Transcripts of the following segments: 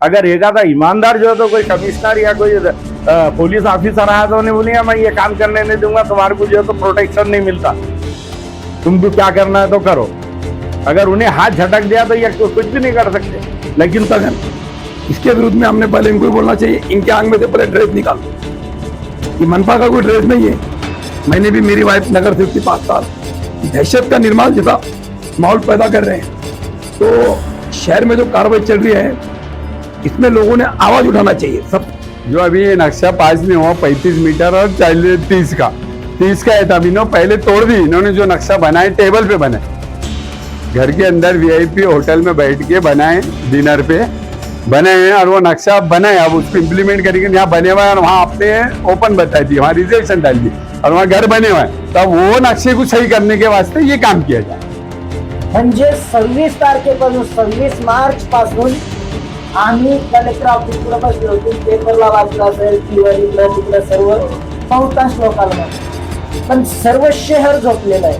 अगर एक आधा ईमानदार जो है तो कोई कमिश्नर या कोई पुलिस ऑफिसर आया तो उन्हें बोलिए मैं ये काम करने नहीं दूंगा, तुम्हारे को जो है तो प्रोटेक्शन नहीं मिलता, तुमको क्या करना है तो करो। अगर उन्हें हाथ झटक दिया तो ये कुछ भी नहीं कर सकते। लेकिन तक इसके विरुद्ध में हमने पहले इनको बोलना चाहिए, इनके आंग में से पहले ड्रेस निकाल दो। ये मनपा का कोई ड्रेस नहीं है। मैंने भी, मेरी वाइफ नगर सेवक थी 5 साल, दहशत का निर्माण जैसा माहौल पैदा कर रहे हैं। तो शहर में जो कार्रवाई चल रही है इसमें लोगों ने आवाज उठाना चाहिए सब। जो अभी ये नक्शा पास नहीं हुआ 35 मीटर और 30 का है, तब इन्होंने पहले तोड़ दी। इन्होंने जो नक्शा बनाए टेबल पे बनाए, घर के अंदर वीआईपी होटल में बैठ के बनाए, डिनर पे बने हैं और वो नक्शा बना है। अब उसको इम्प्लीमेंट करेंगे। यहाँ बने हुए हैं और वहाँ आपने ओपन बताई दी, वहाँ रिजर्वेशन डाल दी और वहाँ घर बने हुए हैं। तब वो नक्शे को सही करने के वास्ते ये काम किया जाए। म्हणजे 26 तारखेपासून 26 मार्च पासून आम्ही कलेक्टर ऑफिसकडे बसलो होतो, पेपरला वाचलं असेल किंवा इकडं तिकडं सर्व बहुतांश लोकांना, पण सर्व शहर झोपलेलं आहे।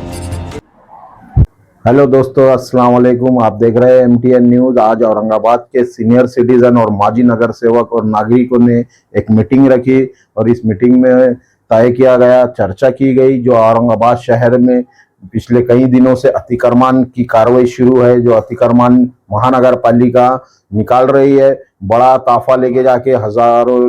हेलो दोस्तों, अस्सलाम वालेकुम। आप देख रहे हैं MTN न्यूज़। आज औरंगाबाद के सीनियर सिटीजन और माजी नगर सेवक और नागरिकों ने एक मीटिंग रखी और इस मीटिंग में तय किया गया, चर्चा की गई जो औरंगाबाद शहर में पिछले कई दिनों से अतिक्रमण की कार्रवाई शुरू है, जो अतिक्रमण महानगर पालिका निकाल रही है। बड़ा ताफा लेके जाके हजारों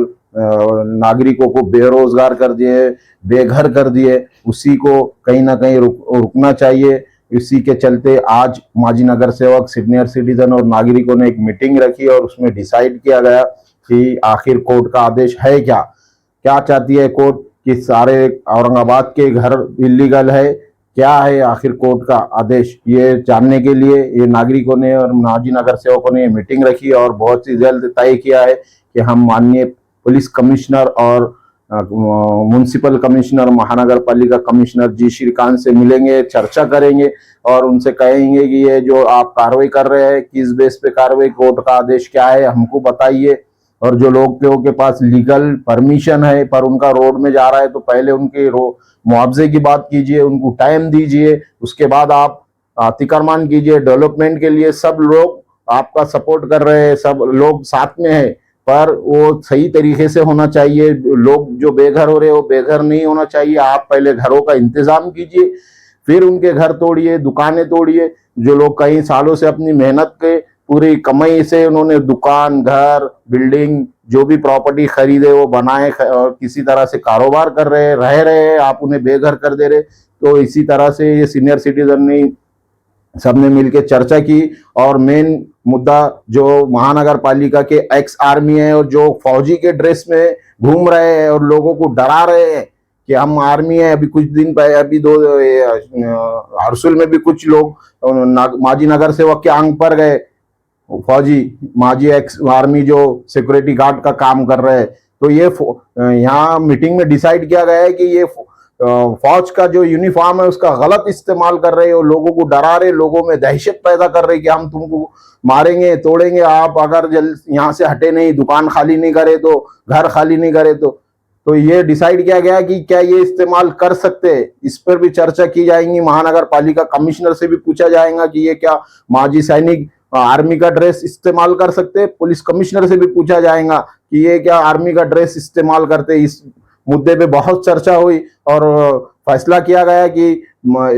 नागरिकों को बेरोजगार कर दिए, बेघर कर दिए। उसी को कहीं ना कहीं रुकना चाहिए। इसी के चलते आज माजी नगर सेवक, सीनियर सिटीजन और नागरिकों ने एक मीटिंग रखी और उसमें डिसाइड किया गया कि आखिर कोर्ट का आदेश है क्या चाहती है कोर्ट, कि सारे औरंगाबाद के घर इलीगल है, क्या है आखिर कोर्ट का आदेश। ये जानने के लिए ये नागरिकों ने और माजी नगर सेवकों ने मीटिंग रखी और बहुत ही जल्द तय किया है कि हम माननीय पुलिस कमिश्नर और म्युनिसिपल कमिश्नर, महानगर पालिका कमिश्नर जी श्रीकांत से मिलेंगे, चर्चा करेंगे और उनसे कहेंगे कि ये जो आप कार्रवाई कर रहे हैं किस बेस पे कार्रवाई, कोर्ट का आदेश क्या है हमको बताइए। और जो लोगों के पास लीगल परमिशन है पर उनका रोड में जा रहा है तो पहले उनके मुआवजे की बात कीजिए, उनको टाइम दीजिए, उसके बाद आप अतिक्रमण कीजिए। डेवलपमेंट के लिए सब लोग आपका सपोर्ट कर रहे हैं, सब लोग साथ में है, पर वो सही तरीके से होना चाहिए। लोग जो बेघर हो रहे हैं वो बेघर नहीं होना चाहिए। आप पहले घरों का इंतजाम कीजिए, फिर उनके घर तोड़िए, दुकानें तोड़िए। जो लोग कई सालों से अपनी मेहनत के पूरी कमाई से उन्होंने दुकान, घर, बिल्डिंग, जो भी प्रॉपर्टी खरीदे वो बनाए और किसी तरह से कारोबार कर रहे हैं, रह रहे हैं, आप उन्हें बेघर कर दे रहे। तो इसी तरह से ये सीनियर सिटीजन ने सबने मिलकर चर्चा की और मेन मुद्दा जो महानगर पालिका के एक्स आर्मी है और जो फौजी के ड्रेस में घूम रहे हैं और लोगों को डरा रहे हैं कि हम आर्मी है। अभी कुछ दिन पहले अभी हरसुल में भी कुछ लोग माजी नगर सेवक के आंग पर गए, फौजी माजी एक्स आर्मी जो सिक्योरिटी गार्ड का काम कर रहे हैं। तो ये यहाँ मीटिंग में डिसाइड किया गया है कि ये फौज का जो यूनिफॉर्म है उसका गलत इस्तेमाल कर रहे हो, लोगों को डरा रहे, लोगों में दहशत पैदा कर रहे कि हम तुमको मारेंगे, तोड़ेंगे, आप अगर यहाँ से हटे नहीं, दुकान खाली नहीं करे तो, घर खाली नहीं करे तो ये डिसाइड किया गया कि क्या ये इस्तेमाल कर सकते हैं। इस पर भी चर्चा की जाएगी। महानगर पालिका कमिश्नर से भी पूछा जाएगा कि ये क्या माजी सैनिक आर्मी का ड्रेस इस्तेमाल कर सकते हैं। पुलिस कमिश्नर से भी पूछा जाएगा कि ये क्या आर्मी का ड्रेस इस्तेमाल करते। इस मुद्दे पे बहुत चर्चा हुई और फैसला किया गया कि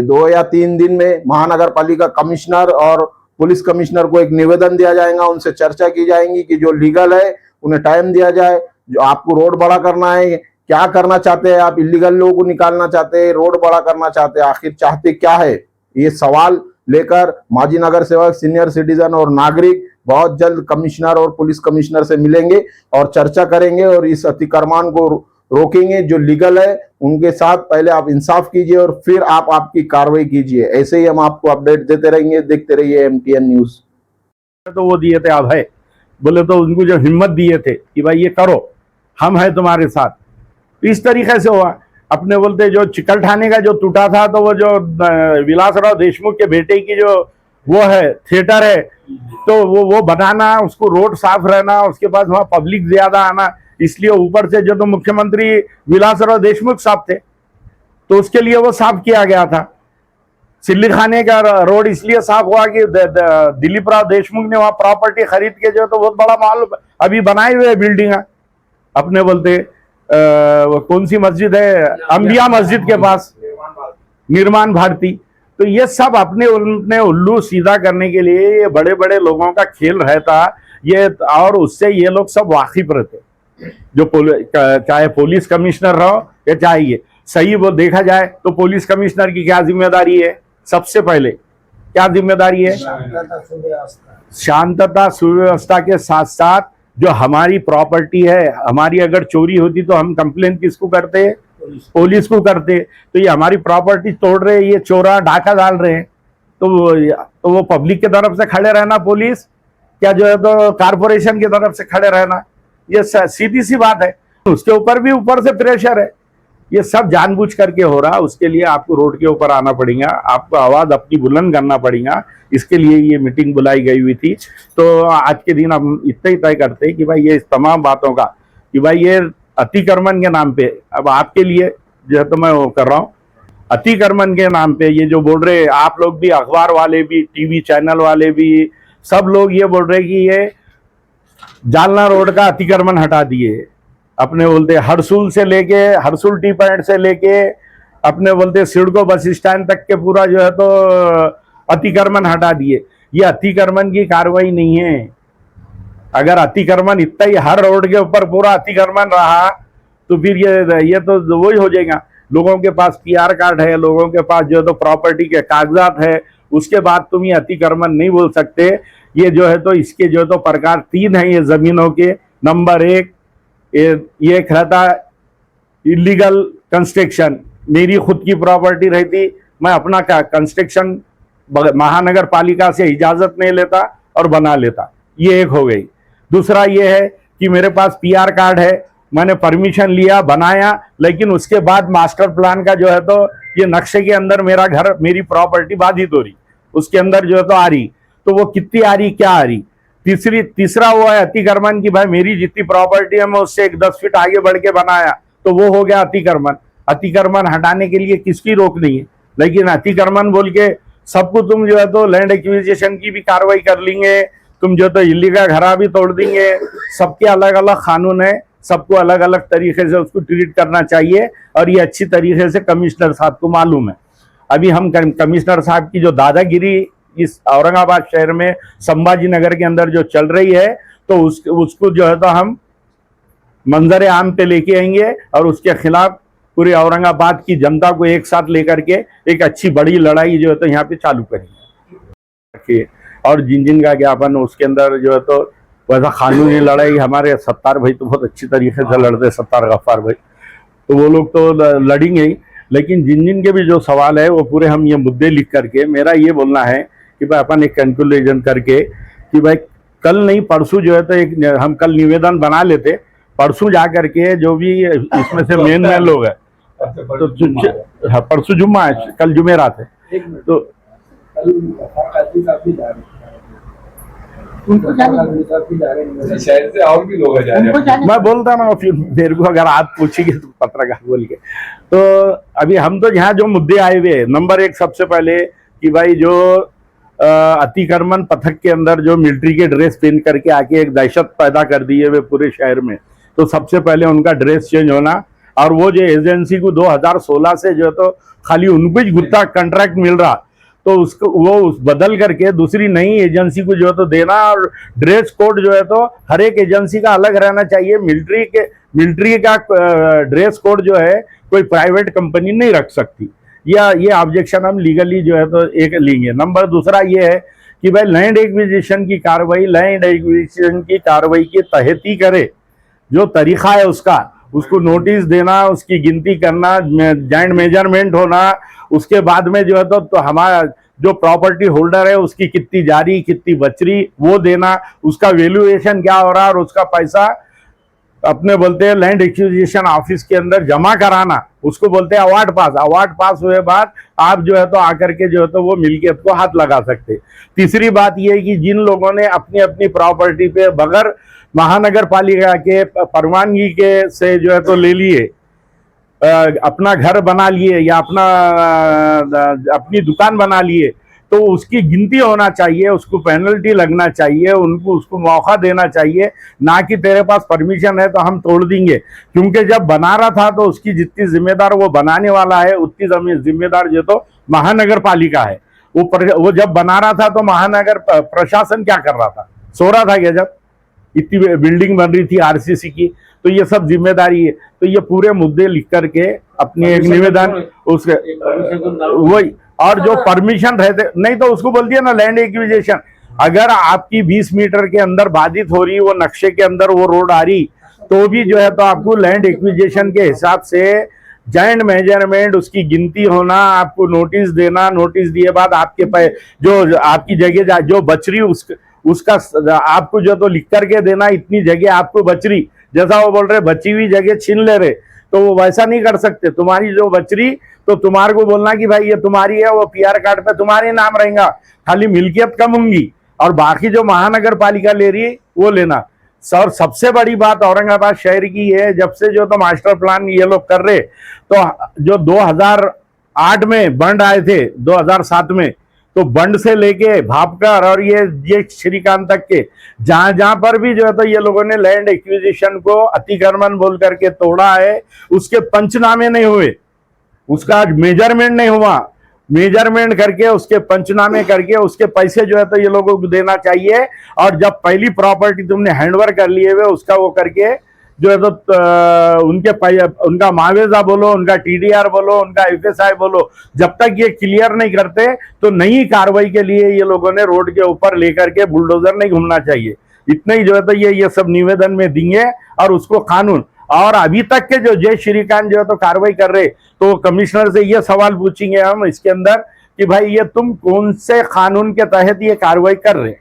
2 या 3 दिन में महानगर पालिका कमिश्नर और पुलिस कमिश्नर को एक निवेदन दिया जाएगा। उनसे चर्चा की जाएगी कि जो लीगल है उन्हें टाइम दिया जाए। जो आपको रोड बड़ा करना है, क्या करना चाहते हैं आप, इलीगल लोगों को निकालना चाहते हैं, रोड बड़ा करना चाहते हैं, आखिर चाहते क्या है, ये सवाल लेकर माजी नगर सेवक, सीनियर सिटीजन और नागरिक बहुत जल्द कमिश्नर और पुलिस कमिश्नर से मिलेंगे और चर्चा करेंगे और इस अतिक्रमण को रोकेंगे। जो लीगल है उनके साथ पहले आप इंसाफ कीजिए और फिर आप आपकी कार्रवाई कीजिए। ऐसे ही हम आपको अपडेट देते रहेंगे। देखते रहिए MTN न्यूज़। तो वो दिए थे अभय, बोले तो उनको जो हिम्मत दिए थे कि भाई ये करो, हम है तुम्हारे साथ। इस तरीके से हुआ। अपने बोलते जो चिकलठाने का जो टूटा था तो वो जो विलासराव देशमुख के बेटे की जो वो है थिएटर है तो वो बनाना, उसको रोड साफ रहना, उसके बाद वहाँ पब्लिक ज्यादा आना, इसलिए ऊपर से जो तो मुख्यमंत्री विलासराव देशमुख साहब थे तो उसके लिए वो साफ किया गया था। सिल्ली खाने का रोड इसलिए साफ हुआ कि दिलीप राव देशमुख ने वहां प्रॉपर्टी खरीद के जो है तो बहुत बड़ा माल अभी बनाए हुए बिल्डिंग अपने बोलते वो कौन सी मस्जिद है, अंबिया मस्जिद के पास, निर्माण भारती। तो ये सब अपने उल्लू सीधा करने के लिए ये बड़े बड़े लोगों का खेल रहता ये, और उससे ये लोग सब वाकिफ रहते, जो चाहे पुलिस कमिश्नर रहो या चाहे ये सही वो देखा जाए तो पुलिस कमिश्नर की क्या जिम्मेदारी है, सबसे पहले क्या जिम्मेदारी है, शांतता सुव्यवस्था के साथ साथ जो हमारी प्रॉपर्टी है, हमारी अगर चोरी होती तो हम कंप्लेन किसको करते हैं, पुलिस को करते। तो ये हमारी प्रॉपर्टी तोड़ रहे हैं, ये चोरा डाका डाल रहे हैं, तो वो पब्लिक की तरफ से खड़े रहना पुलिस, क्या जो है तो कारपोरेशन की तरफ से खड़े रहना, ये सीधी सी बात है। उसके ऊपर भी ऊपर से प्रेशर है, ये सब जानबूझ करके हो रहा। उसके लिए आपको रोड के ऊपर आना पड़ेगा, आपको आवाज अपनी बुलंद करना पड़ेगा। इसके लिए ये मीटिंग बुलाई गई हुई थी। तो आज के दिन हम इतना ही तय करते हैं कि भाई ये इस तमाम बातों का कि भाई ये अतिक्रमण के नाम पे, अब आपके लिए जो है तो मैं वो कर रहा हूँ, अतिक्रमण के नाम पे ये जो बोल रहे आप लोग भी, अखबार वाले भी, टीवी चैनल वाले भी, सब लोग ये बोल रहे कि ये जालना रोड का अतिक्रमण हटा दिए, अपने बोलते हरसूल से लेके, हरसूल टी पॉइंट से लेके अपने बोलते सिडको बस स्टैंड तक के पूरा जो है तो अतिक्रमण हटा दिए। ये अतिक्रमण की कार्रवाई नहीं है। अगर अतिक्रमण इतना ही हर रोड के ऊपर पूरा अतिक्रमण रहा तो फिर ये तो वही हो जाएगा। लोगों के पास पीआर कार्ड है, लोगों के पास जो है तो प्रॉपर्टी के कागजात है, उसके बाद तुम ये अतिक्रमण नहीं बोल सकते। ये जो है तो इसके जो है तो प्रकार 3 है ये जमीनों के। नंबर 1 ये रहता इलीगल कंस्ट्रक्शन, मेरी खुद की प्रॉपर्टी रहती, मैं अपना कंस्ट्रक्शन महानगर पालिका से इजाजत नहीं लेता और बना लेता, ये एक हो गई। दूसरा ये है कि मेरे पास पीआर कार्ड है, मैंने परमिशन लिया, बनाया, लेकिन उसके बाद मास्टर प्लान का जो है तो ये नक्शे के अंदर मेरा घर, मेरी प्रॉपर्टी बाधित हो रही, उसके अंदर जो है तो आ रही, तो वो कितनी आ रही, क्या आ रही। तीसरा वो है अतिक्रमण की भाई मेरी जितनी प्रॉपर्टी है मैं उससे 10 फीट आगे बढ़ के बनाया, तो वो हो गया अतिक्रमण। अतिक्रमण हटाने के लिए किसकी रोक नहीं है, लेकिन अतिक्रमण बोल के सबको तुम जो है तो लैंड एक्विजिशन की भी कार्रवाई कर लेंगे, तुम जो तो इलीगल घरा भी तोड़ देंगे। सबके अलग अलग कानून है, सबको अलग अलग तरीके से उसको ट्रीट करना चाहिए, और ये अच्छी तरीके से कमिश्नर साहब को मालूम है। अभी हम कमिश्नर साहब की जो दादागिरी इस औरंगाबाद शहर में संभाजी नगर के अंदर जो चल रही है, तो उसको जो है तो हम मंजर आम पे लेके आएंगे और उसके खिलाफ पूरे औरंगाबाद की जनता को एक साथ लेकर के एक अच्छी बड़ी लड़ाई जो है तो यहाँ पे चालू करेंगे। और जिन का ज्ञापन उसके अंदर जो है तो वैसा कानूनी लड़ाई हमारे सत्तार भाई तो बहुत अच्छी तरीके से लड़ते, सत्तार गफ्फार भाई, तो वो लोग तो लड़ेंगे ही। लेकिन जिन के भी जो सवाल है वो पूरे हम ये मुद्दे लिख करके, मेरा ये बोलना है कि भाई अपन एक कंक्लूजन करके कि भाई कल नहीं परसों जो है तो एक हम कल निवेदन बना लेते, परसों जा करके जो भी इसमें से मेन लोग है तो हाँ, परसों जुम्मा है, कल जुमेरात है, तो शहर से और भी लोग जा रहे हैं। मैं बोलता ना, फिर मेरे को अगर आप पूछेंगे तो पत्रकार बोल के, तो अभी हम तो यहाँ जो मुद्दे आए हुए हैं, नंबर 1 सबसे पहले कि भाई जो अतिक्रमण पथक के अंदर जो मिलिट्री के ड्रेस पहन करके आके एक दहशत पैदा कर दी है वे पूरे शहर में, तो सबसे पहले उनका ड्रेस चेंज होना। और वो जो एजेंसी को 2016 से जो है तो खाली उनको ही गुत्ता कॉन्ट्रैक्ट मिल रहा, तो उसको वो बदल करके दूसरी नई एजेंसी को जो है तो देना। और ड्रेस कोड जो है तो हर एक एजेंसी का अलग रहना चाहिए। मिलिट्री का ड्रेस कोड जो है कोई प्राइवेट कंपनी नहीं रख सकती, या ये ऑब्जेक्शन हम लीगली जो है तो एक लेंगे। नंबर दूसरा ये है कि भाई लैंड एक्विजिशन की कार्रवाई के तहत ही करे, जो तरीका है उसको नोटिस देना, उसकी गिनती करना, जॉइंट मेजरमेंट होना, उसके बाद में जो है तो हमारा जो प्रॉपर्टी होल्डर है उसकी कितनी जारी कितनी बच रही वो देना, उसका वैल्यूएशन क्या हो रहा और उसका पैसा अपने बोलते हैं लैंड एक्विजिशन ऑफिस के अंदर जमा कराना, उसको बोलते हैं अवार्ड पास। अवार्ड पास हुए बाद आप जो है तो आकर के जो है तो वो मिलकियत को हाथ लगा सकते। तीसरी बात ये है कि जिन लोगों ने अपनी अपनी प्रॉपर्टी पे बगैर महानगर पालिका के परवानगी के से जो है तो ले लिए अपना घर बना लिए या अपनी दुकान बना लिए, तो उसकी गिनती होना चाहिए, उसको पेनल्टी लगना चाहिए, उसको मौका देना चाहिए, ना कि तेरे पास परमिशन है तो हम तोड़ देंगे। क्योंकि जब बना रहा था तो उसकी जितनी जिम्मेदार वो बनाने वाला है, उतनी जिम्मेदार जो तो महानगर पालिका है। वो जब बना रहा था तो महानगर प्रशासन क्या कर रहा था? सो रहा था क्या जब इतनी बिल्डिंग बन रही थी आरसीसी की? तो ये सब जिम्मेदारी है। तो ये पूरे मुद्दे लिख करके अपनी एक निवेदन उसके वही, और जो परमिशन रहते नहीं तो उसको बोल दिया ना लैंड एक्विजिशन। अगर आपकी 20 मीटर के अंदर बाधित हो रही, वो नक्शे के अंदर वो रोड आ रही, तो भी जो है तो आपको लैंड एक्विजिशन के हिसाब से जॉइंट मेजरमेंट, उसकी गिनती होना, आपको नोटिस देना, नोटिस दिए बाद आपके जो आपकी जगह जो बच रही उसका आपको जो तो लिख करके देना, इतनी जगह आपको बच रही। जैसा वो बोल रहे बची हुई जगह छीन ले रहे, तो वो वैसा नहीं कर सकते। तुम्हारी जो बच रही तो तुम्हारे को बोलना कि भाई ये तुम्हारी है, वो पीआर कार्ड पे तुम्हारे नाम रहेगा, खाली मिल्कियत कम होंगी, और बाकी जो महानगर पालिका ले रही है वो लेना। सर सबसे बड़ी बात औरंगाबाद शहर की है, जब से जो तो मास्टर प्लान ये लोग कर रहे, तो जो 2008 में बंड आए थे, 2007 में, तो बंड से लेके भापकर और ये श्रीकांत तक के जहां जहां पर भी जो है तो ये लोगों ने लैंड एक्विजिशन को अतिक्रमण बोल करके तोड़ा है, उसके पंचनामे नहीं हुए, उसका मेजरमेंट नहीं हुआ। मेजरमेंट करके उसके पंचनामे करके उसके पैसे जो है तो ये लोगों को देना चाहिए। और जब पहली प्रॉपर्टी तुमने हैंडओवर कर लिए हुए, उसका वो करके जो है तो उनका मुआवजा बोलो, उनका टीडीआर बोलो, उनका एफएसआई बोलो, जब तक ये क्लियर नहीं करते तो नई कार्रवाई के लिए ये लोगों ने रोड के ऊपर लेकर के बुलडोजर नहीं घूमना चाहिए। इतना ही जो है तो ये सब निवेदन में देंगे और उसको कानून। और अभी तक के जो जय श्रीकांत जो है तो कार्रवाई कर रहे, तो कमिश्नर से ये सवाल पूछेंगे हम इसके अंदर कि भाई ये तुम कौन से कानून के तहत ये कार्रवाई कर रहे?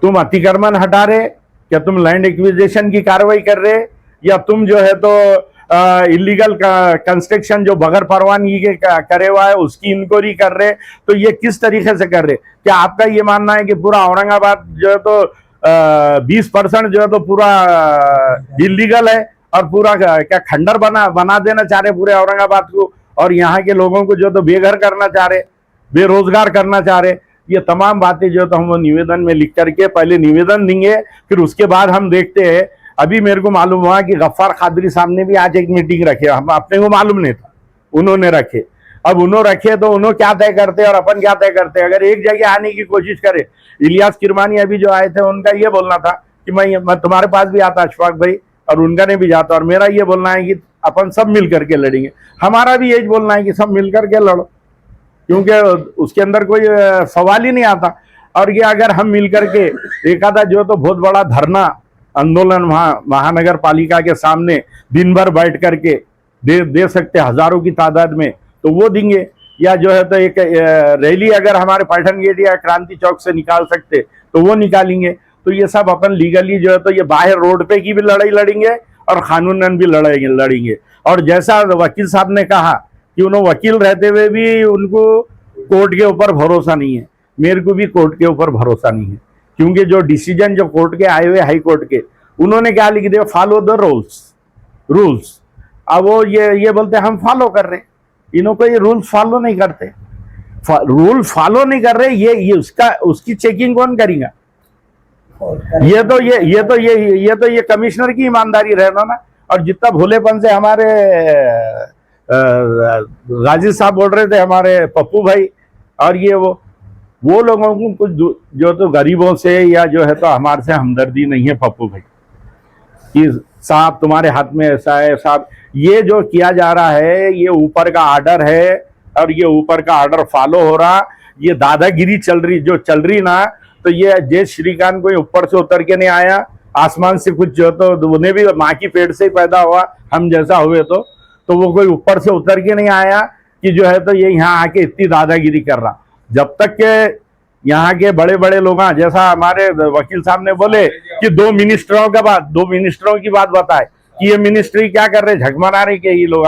तुम अतिक्रमण हटा रहे, क्या तुम लैंड एक्विजिशन की कार्रवाई कर रहे, या तुम जो है तो इलीगल कंस्ट्रक्शन जो बगैर परवानगी के करे हुआ है उसकी इंक्वायरी कर रहे? तो ये किस तरीके से कर रहे? क्या आपका ये मानना है कि पूरा औरंगाबाद जो है तो 20% जो है तो पूरा इलीगल है और पूरा क्या खंडर बना देना चाह रहे पूरे औरंगाबाद को, और यहाँ के लोगों को जो तो बेघर करना चाह रहे, बेरोजगार करना चाह रहे? ये तमाम बातें जो तो हम निवेदन में लिख करके पहले निवेदन देंगे, फिर उसके बाद हम देखते हैं। अभी मेरे को मालूम हुआ कि गफ्फार कादरी साहब ने भी आज एक मीटिंग रखी, हम अपने को मालूम नहीं था, उन्होंने रखे। अब उन्होंने रखे तो उन्होंने क्या तय करते और अपन क्या तय करते? अगर एक जगह आने की कोशिश करे, इलियास किरमानी अभी जो आए थे उनका ये बोलना था कि मैं तुम्हारे पास भी आता अशफाक भाई, और उनका ने भी जाता, और मेरा ये बोलना है कि अपन सब मिल करके लड़ेंगे। हमारा भी यही बोलना है कि सब मिल करके लड़ो, क्योंकि उसके अंदर कोई सवाल ही नहीं आता। और ये अगर हम मिल करके एक आधा जो तो बहुत बड़ा धरना आंदोलन वहाँ महानगर पालिका के सामने दिन भर बैठ करके दे सकते हजारों की तादाद में, तो वो देंगे। या जो है तो एक रैली अगर हमारे पलटन गेट या क्रांति चौक से निकाल सकते तो वो निकालेंगे। तो ये सब अपन लीगली जो है तो ये बाहर रोड पे की भी लड़ाई लड़ेंगे और कानूनन भी लड़ेंगे। और जैसा वकील साहब ने कहा कि उन्होंने वकील रहते हुए भी उनको कोर्ट के ऊपर भरोसा नहीं है, मेरे को भी कोर्ट के ऊपर भरोसा नहीं है, क्योंकि जो डिसीजन जो कोर्ट के आए हुए हाई कोर्ट के, उन्होंने क्या लिख दिया, फॉलो द रूल्स। अब वो ये बोलते हम फॉलो कर रहे, इन्हों को ये रूल्स फॉलो नहीं करते, रूल फॉलो नहीं कर रहे, ये उसकी चेकिंग कौन करेगा? ये तो ये कमिश्नर की ईमानदारी रहना ना। और जितना भोलेपन से हमारे गाजी साहब बोल रहे थे, हमारे पप्पू भाई, और ये वो लोगों को कुछ जो तो गरीबों से या जो है तो हमारे से हमदर्दी नहीं है पप्पू भाई कि साहब तुम्हारे हाथ में ऐसा है। साहब ये जो किया जा रहा है ये ऊपर का आर्डर है, और ये ऊपर का आर्डर फॉलो हो रहा। ये दादागिरी चल रही ना, तो ये जय श्रीकांत कोई ऊपर से उतर के नहीं आया, आसमान से कुछ जो तो उन्हें भी माँ की पेट से ही पैदा हुआ हम जैसा हुए, तो वो कोई ऊपर से उतर के नहीं आया कि जो है तो ये यहाँ आके इतनी दादागिरी कर रहा। जब तक के यहाँ के बड़े बड़े लोग, जैसा हमारे वकील साहब ने बोले कि 2 मिनिस्टरों की बात बताए कि ये मिनिस्ट्री क्या कर रहे, झक मना रहे के ये लोग,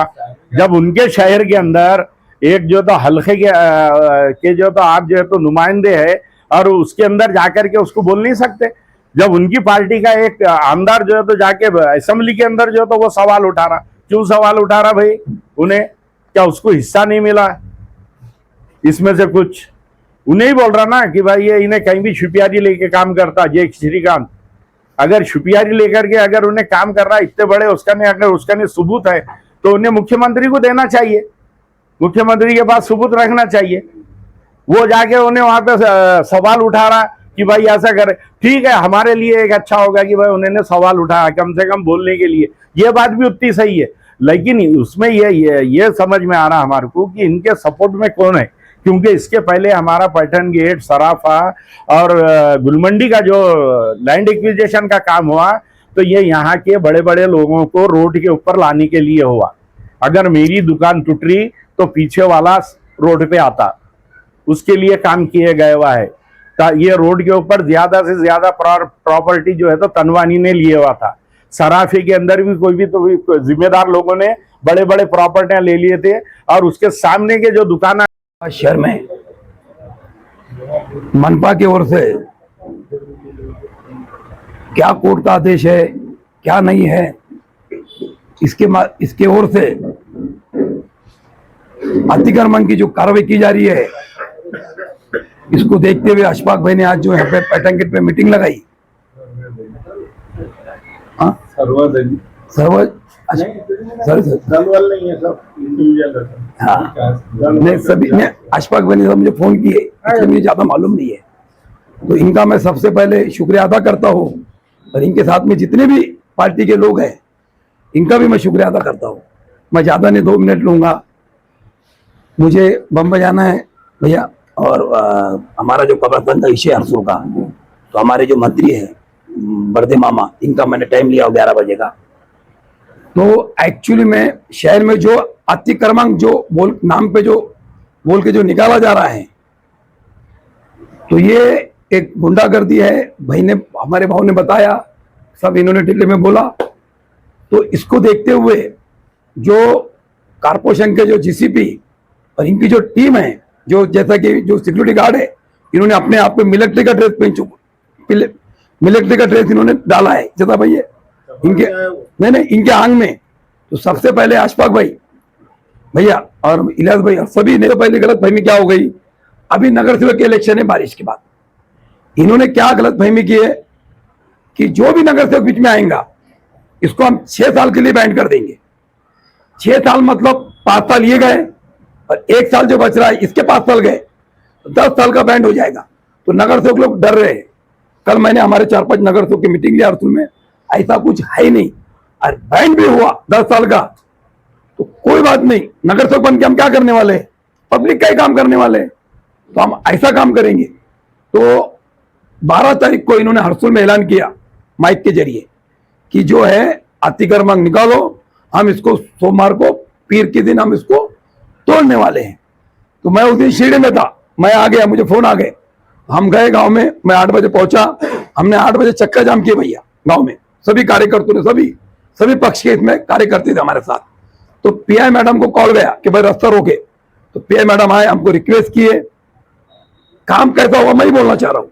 जब उनके शहर के अंदर एक जो तो हल्के के जो तो आप जो है तो नुमाइंदे है, और उसके अंदर जाकर के उसको बोल नहीं सकते। जब उनकी पार्टी का एक आमदार जो है तो जाके असेंबली के अंदर जो तो वो सवाल उठा रहा क्यों सवाल उठा रहा भाई? उन्हें क्या उसको हिस्सा नहीं मिला इसमें से कुछ? उन्हें ही बोल रहा ना कि भाई ये इन्हें कहीं भी छुपियारी लेके काम करता जय श्रीकांत। अगर छुपियारी लेकर के अगर उन्हें काम कर रहा है इतने बड़े, अगर उसका नहीं सबूत है तो उन्हें मुख्यमंत्री को देना चाहिए, मुख्यमंत्री के पास सबूत रखना चाहिए। वो जाके उन्हें वहां पे सवाल उठा रहा कि भाई ऐसा करे। ठीक है, हमारे लिए एक अच्छा होगा कि भाई उन्होंने सवाल उठाया कम से कम बोलने के लिए, ये बात भी उतनी सही है। लेकिन उसमें ये समझ में आ रहा हमारे को कि इनके सपोर्ट में कौन है, क्योंकि इसके पहले हमारा पैठन गेट, सराफा और गुलमंडी का जो लैंड एक्विजिशन का काम हुआ तो ये यहाँ के बड़े बड़े लोगों को रोड के ऊपर लाने के लिए हुआ। अगर मेरी दुकान टूट रही तो पीछे वाला रोड पे आता, उसके लिए काम किए गए हुआ है। ये रोड के ऊपर ज्यादा से ज्यादा प्रॉपर्टी जो है तो तनवानी ने लिए हुआ था। सराफे के अंदर भी कोई भी तो जिम्मेदार लोगों ने बड़े बड़े प्रॉपर्टियां ले लिए थे, और उसके सामने के जो दुकान शहर में मनपा की ओर से क्या कोर्ट का आदेश है क्या नहीं है, इसके ओर से अतिक्रमण की जो कार्रवाई की जा रही है, इसको देखते हुए अशफाक भाई ने आज जो यहाँ पे पैठन गेट पे मीटिंग लगाई। हाँ नहीं सभी ने अशफाक भाई ने मुझे फोन किए, इसलिए मुझे ज्यादा मालूम नहीं है। तो इनका मैं सबसे पहले शुक्रिया अदा करता हूँ, और इनके साथ में जितने भी पार्टी के लोग हैं इनका भी मैं शुक्रिया अदा करता हूँ। मैं ज्यादा नहीं 2 मिनट लूंगा, मुझे बम्बई जाना है भैया। और हमारा जो कब्रस्तान का इशू हरसुल का, तो हमारे जो मंत्री हैं बर्दे मामा, इनका मैंने टाइम लिया 11 बजे का। तो एक्चुअली में शहर में जो अतिक्रमण जो नाम पे जो बोल के जो निकाला जा रहा है, तो ये एक गुंडागर्दी है। भाई ने, हमारे भाव ने बताया, सब इन्होंने डिटेल में बोला। तो इसको देखते हुए जो कारपोरेशन के जो जीसीपी और इनकी जो टीम है, जो जैसा कि जो सिक्योरिटी गार्ड है, इन्होंने अपने आप पे मिलिट्री का ड्रेस मिलिट्री का ड्रेस इन्होंने डाला है जैसा भाई है इनके नहीं इनके आंग में। तो सबसे पहले अशफाक भाई भैया और इलियास भाई और सभी ने, तो पहले गलत फहमी क्या हो गई, अभी नगर सेवक के इलेक्शन है बारिश के बाद, इन्होंने क्या गलत फहमी की है कि जो भी नगर सेवक बीच में आएगा इसको हम 6 साल के लिए बैन कर देंगे। 6 साल मतलब 5 साल ये गए और 1 साल जो बच रहा है इसके 5 साल गए, तो 10 साल का बैंड हो जाएगा। तो नगर सेवक लोग डर रहे हैं। कल मैंने हमारे 4-5 नगर सेवक की मीटिंग लिया अरसुल में, ऐसा कुछ है ही नहीं, और बैंड भी हुआ 10 साल का, तो कोई बात नहीं। नगर सेवक बन के हम क्या करने वाले, पब्लिक का ही काम करने वाले, तो हम ऐसा काम करेंगे। तो 12 तारीख को इन्होंने हरसुल में ऐलान किया माइक के जरिए कि जो है अतिक्रमण निकालो, हम इसको सोमवार को पीर के दिन हम इसको तोड़ने वाले हैं। तो मैं उस दिन शिरडी में था, मैं आ गया, मुझे फोन आ गए, हम गए गांव में, मैं 8 बजे पहुंचा, हमने 8 बजे चक्का जाम किया भैया गांव में, सभी कार्यकर्ताओं ने, सभी पक्ष के इसमें कार्यकर्ता थे हमारे साथ। तो पीआई मैडम को कॉल गया कि भाई रास्ता रोके, तो पीआई मैडम आए, हमको रिक्वेस्ट किए, काम कैसा हुआ मैं ही बोलना चाह रहा हूँ।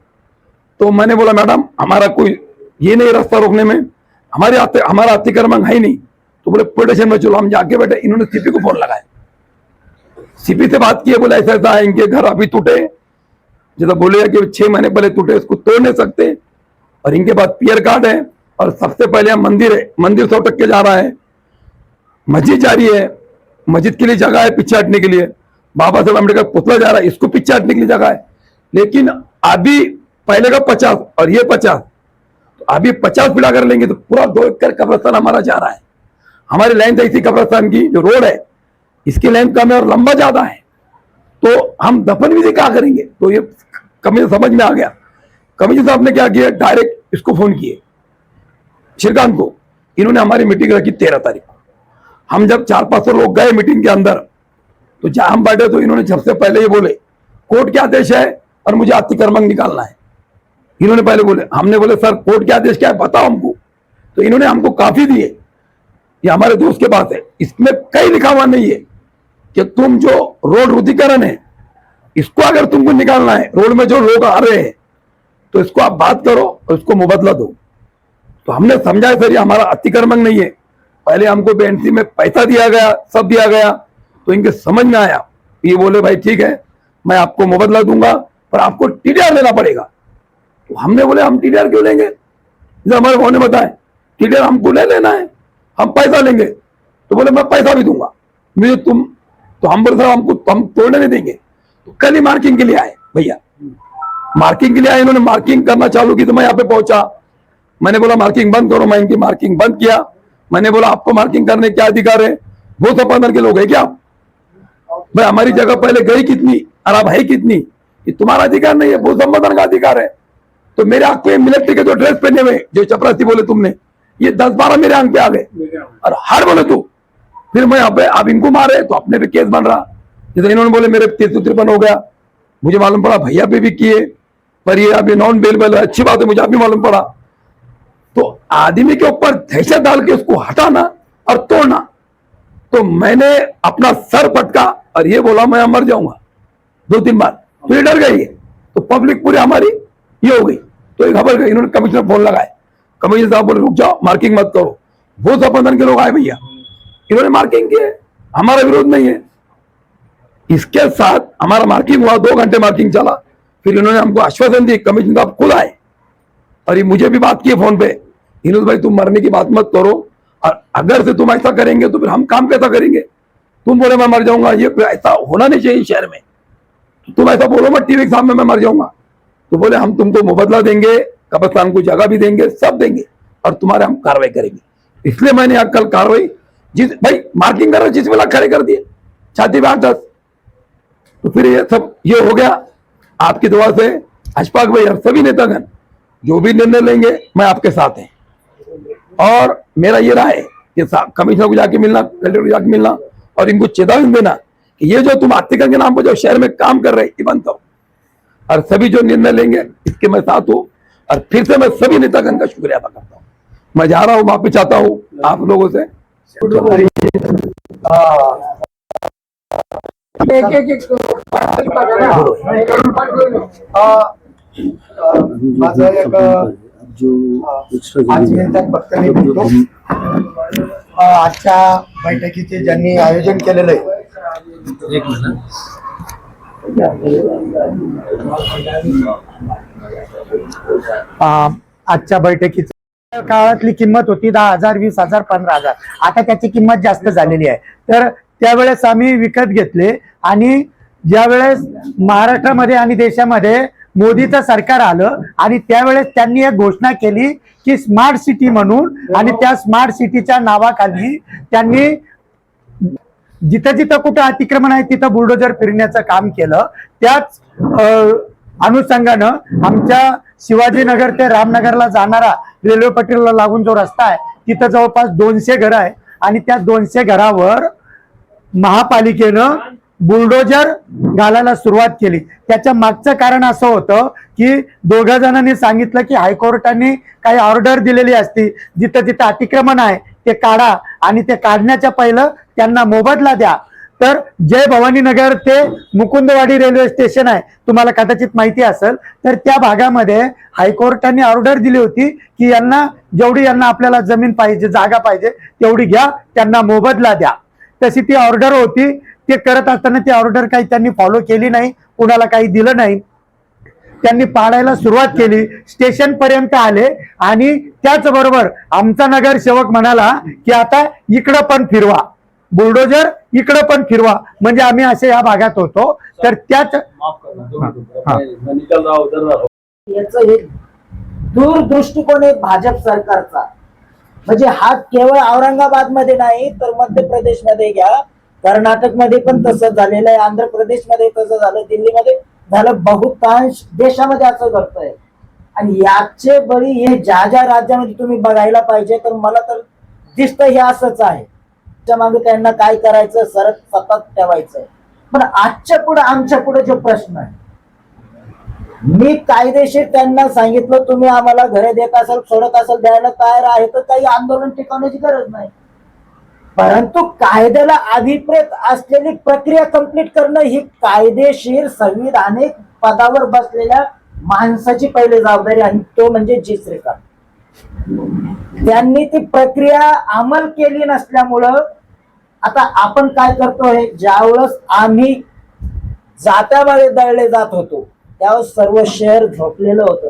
तो मैंने बोला मैडम हमारा कोई ये नहीं रास्ता रोकने में, हमारा अतिक्रमण है ही नहीं। तो बोले पुलिस स्टेशन में चलो, हम जाके बैठे, इन्होंने सीपी को फोन लगाया, सीपी से बात की, बोले ऐसा ऐसा है, इनके घर अभी टूटे, जैसा बोले कि 6 महीने पहले टूटे, इसको तोड़ नहीं सकते, और इनके पास पियर कार्ड है, और सबसे पहले हम मंदिर है, मंदिर 100 टक्के जा रहा है, मस्जिद जा रही है, मस्जिद के लिए जगह है पीछे हटने के लिए, बाबा साहब अम्बेडकर पुतला जा रहा है, इसको पीछे हटने के लिए जगह है। लेकिन अभी पहले का 50 और ये 50, तो अभी 50 फीट अगर लेंगे तो पूरा 2 एकड़ कब्रिस्तान हमारा जा रहा है। हमारी लेंथ ऐसी कब्रिस्तान की जो रोड है इसकी लेंथ कम है और लंबा ज्यादा है, तो हम दफन विधि क्या करेंगे। तो ये कमिश्नर समझ में आ गया। कमिश्नर साहब ने क्या किया, डायरेक्ट इसको फोन किए श्रीकांत को, इन्होंने हमारी मीटिंग रखी 13 तारीख को। हम जब 400-500 लोग गए मीटिंग के अंदर, तो जहां हम बैठे तो इन्होंने सबसे पहले ये बोले कोर्ट के आदेश है और मुझे अतिक्रमण निकालना है। इन्होंने पहले बोले, हमने बोले सर कोर्ट के आदेश क्या है बताओ हमको। तो इन्होंने हमको काफी दिए, ये हमारे दोस्त के पास है, इसमें कहीं लिखा हुआ नहीं है कि तुम जो रोड रुधिकरण है इसको अगर तुमको निकालना है, रोड में जो लोग आ रहे हैं तो इसको आप बात करो और इसको मुबदला दो। तो हमने समझा सर ये हमारा अतिक्रमण नहीं है, पहले हमको बीएनसी में पैसा दिया गया, सब दिया गया, तो इनके समझ में आया, ये बोले भाई ठीक है मैं आपको मुबदला दूंगा पर आपको टीडीआर लेना पड़ेगा। तो हमने बोले हम टीडीआर क्यों लेंगे, जैसे हमारे भाव ने बताया टीडीआर हमको नहीं लेना है, हम पैसा लेंगे। तो बोले मैं पैसा भी दूंगा मुझे तुम, तो हम बोले साहब हमको हम तोड़ने नहीं देंगे। तो कल ही मार्किंग के लिए आए भैया, मार्किंग के लिए आए, इन्होंने मार्किंग करना चालू की तो मैं यहाँ पे पहुंचा, मैंने बोला मार्किंग बंद करो, मैं इनकी मार्किंग बंद किया। मैंने बोला आपको मार्किंग करने क्या अधिकार है, वो सब पंद्रह के लोग है क्या भाई, हमारी जगह पहले गई कितनी और अब है कितनी, ये तुम्हारा अधिकार नहीं है, भू संवर्धन का अधिकार है। तो मेरे आंख पे मिलिट्री के जो ड्रेस पहने हुए जो चपरासी बोले तुमने, ये 10-12 मेरे आंख पे आ गए और हर बोले तू, फिर मैं यहाँ पे अब इनको मारे तो अपने भी केस बन रहा, जैसे इन्होंने बोले मेरे 353 हो गया, मुझे मालूम पड़ा भैया पे भी किए पर ये अभी नॉन बेलेबल है, अच्छी बात है, मुझे अभी मालूम पड़ा। तो आदमी के ऊपर दहशत डाल के उसको हटाना और तोड़ना, तो मैंने अपना सर पटका और ये बोला मैं मर जाऊंगा 2-3 बार, तो ये डर गई, तो पब्लिक पूरी हमारी ये हो गई, तो ये घबरा गई। इन्होंने कमिश्नर फोन लगाए, कमिश्नर साहब बोले रुक जाओ मार्किंग मत करो, वो सब बंधन के लोग आए भैया, इन्होंने मार्किंग की है, हमारा विरोध नहीं है। इसके साथ हमारा मार्किंग हुआ, 2 घंटे मार्किंग चला, फिर इन्होंने हमको आश्वासन दी, कमिश्नर साहब खुद आए और ये मुझे भी बात की फोन पे, इन्होंने भाई तुम मरने की बात मत करो और अगर से तुम ऐसा करेंगे तो फिर हम काम कैसा करेंगे, तुम बोले मैं मर जाऊंगा, ये ऐसा होना नहीं चाहिए शहर में, तुम ऐसा बोलो मत टीवी के सामने मैं मर जाऊंगा। तो बोले हम तुमको मुबदला देंगे, कब्रिस्तान को जगह भी देंगे, सब देंगे और तुम्हारे हम कार्रवाई करेंगे। इसलिए मैंने यहाँ कल कार्रवाई, जिस भाई मार्किंग कर रहे जिस वेला खड़े कर दिए छाती पे 8-10, तो फिर ये सब ये हो गया। आपकी दुआ से अशफाक भाई और सभी नेतागण जो भी निर्णय लेंगे मैं आपके साथ हैं, और मेरा ये राय है कि कमिश्नर को जाके मिलना, कलेक्टर को जाके मिलना और इनको चेतावनी देना कि ये जो तुम आर्थिक के नाम पर जो शहर में काम कर रहे हैं ये बंद करो, और सभी जो निर्णय लेंगे इसके मैं साथ हूँ। और फिर से मैं सभी नेतागण का शुक्रिया अदा करता हूँ, मैं जा रहा हूँ, माफी चाहता हूँ आप लोगों से। माझं एक पाच मिनिटात फक्त मी बोलतो. आजच्या बैठकीचे ज्यांनी आयोजन केलेलं आहे आजच्या बैठकीची काळातली किंमत होती 10,000, 20,000, 15,000, आता त्याची किंमत जास्त झालेली आहे. तर त्यावेळेस आम्ही विकत घेतले आणि ज्यावेळेस महाराष्ट्रामध्ये आणि देशामध्ये मोदीचं सरकार आलं आणि त्यावेळेस त्यांनी एक घोषणा केली की स्मार्ट सिटी म्हणून, आणि त्या स्मार्ट सिटीच्या नावाखाली त्यांनी जिथं जिथं कुठं अतिक्रमण आहे तिथं बुलडोजर फिरण्याचं काम केलं. त्याच अनुषंगानं आमच्या शिवाजीनगर ते रामनगरला जाणारा रेल्वे पट्टीला लागून जो रस्ता आहे तिथं जवळपास 200 घरं आहे आणि त्या 200 घरावर महापालिकेनं बुलडोजर घालायला सुरुवात केली. त्याच्या मागचं कारण असं होतं की 2 जणांनी सांगितलं की हायकोर्टाने काही ऑर्डर दिलेली असती, जिथं जिथं अतिक्रमण आहे ते काढा आणि ते काढण्याच्या पहिलं त्यांना मोबदला द्या. तर जय भवानी नगर ते मुकुंदवाडी रेल्वे स्टेशन आहे, तुम्हाला कदाचित माहिती असेल, तर त्या भागामध्ये हायकोर्टाने ऑर्डर दिली होती की यांना जेवढी यांना आपल्याला जमीन पाहिजे, जागा पाहिजे तेवढी घ्या, त्यांना मोबदला द्या. तशी ती ऑर्डर होती. ते करत असताना ती ऑर्डर काही त्यांनी फॉलो केली नाही, कुणाला काही दिलं नाही, त्यांनी पाडायला सुरुवात केली, स्टेशन पर्यंत आले आणि त्याचबरोबर आमचा नगरसेवक म्हणाला की आता इकडं पण फिरवा, बुलडोजर इकडं पण फिरवा, म्हणजे आम्ही असे या भागात होतो. तर त्याच याचं हे दूरदृष्टिकोन आहे भाजप सरकारचा. म्हणजे हा केवळ औरंगाबाद मध्ये नाही तर मध्य प्रदेश मध्ये घ्या, कर्नाटक मध्ये पण तसंच झालेलं आहे, आंध्र प्रदेश मध्ये तसं झालं, दिल्लीमध्ये झालं, बहुतांश देशामध्ये असं घडतंय. आणि याचे बळी हे ज्या ज्या राज्यामध्ये तुम्ही बघायला पाहिजे, तर मला तर दिसतं हे असंच आहे. त्या मागे त्यांना काय करायचं, सतत ठेवायचंय. पण आजच्या पुढे आमच्या पुढे जो प्रश्न आहे, मी कायदेशीर त्यांना सांगितलं तुम्ही आम्हाला घरे देत असाल, सोडत असाल, द्यायला तयार आहे तर काही आंदोलन टिकवण्याची गरज नाही, परंतु कायद्याला अभिप्रेत असलेली प्रक्रिया कंप्लीट करणं ही कायदेशीर संविधानिक पदावर बसलेल्या माणसाची पहिली जबाबदारी, आणि तो म्हणजे जी श्रीकांत. त्यांनी ती प्रक्रिया अंमल केली नसल्यामुळं आता आपण काय करतोय, ज्यावेळेस आम्ही जात्यामध्ये दळले जात होतो त्यावेळेस सर्व शहर झोपलेलं होतं.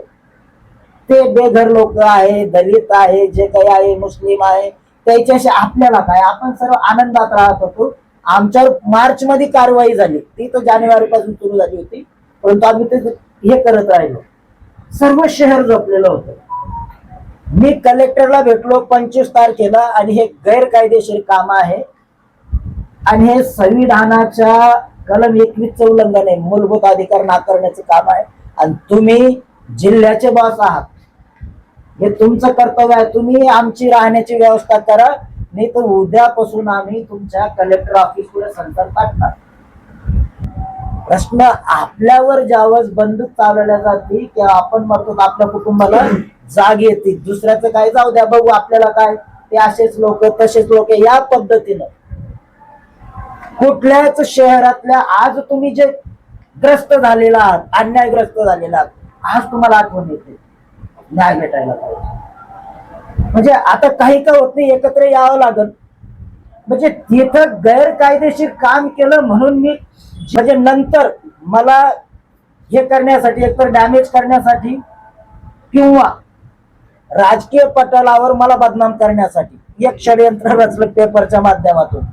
ते बेघर लोक आहे, दलित आहे, जे काही आहे, मुस्लिम आहे, त्याच्याशी आपल्याला काय, आपण सर्व आनंदात राहत होतो. आमच्यावर मार्च मध्ये कारवाई झाली, ती तर जानेवारी पासून सुरू झाली होती, परंतु आम्ही ते हे करत राहिलो. सर्व शहर झोपलेलं होतं. मी कलेक्टरला भेटलो 25 तारखेला आणि हे गैरकायदेशीर काम आहे आणि हे संविधानाच्या कलम 21 उल्लंघन आहे, मूलभूत अधिकार नाकारण्याचे काम आहे आणि तुम्ही जिल्ह्याचे बॉस आहात, हे तुमचं कर्तव्य आहे. तुम्ही आमची राहण्याची व्यवस्था करा, नाही तर उद्यापासून आम्ही तुमच्या कलेक्टर ऑफिस पुढे संचार टाकणार. प्रश्न आपल्यावर ज्यावेळेस बंदूक चालवल्या जाते तेव्हा आपण म्हणतो आपल्या कुटुंबाला जाग येते, दुसऱ्याचं काय जाऊ द्या बघू आपल्याला काय, ते असेच लोक तसेच लोक, या पद्धतीनं कुठल्याच शहरातल्या आज तुम्ही जे ग्रस्त झालेला आहात, अन्यायग्रस्त झालेला आहात, आज तुम्हाला आठवण येते न्याय भेटायला पाहिजे. म्हणजे आता काही का होत नाही, एकत्र यावं लागल. म्हणजे तिथं गैरकायदेशीर काम केलं म्हणून मी म्हणजे नंतर मला हे करण्यासाठी, एकतर डॅमेज करण्यासाठी किंवा राजकीय पटलावर मला बदनाम करण्यासाठी एक षडयंत्र रचलं पेपरच्या माध्यमातून.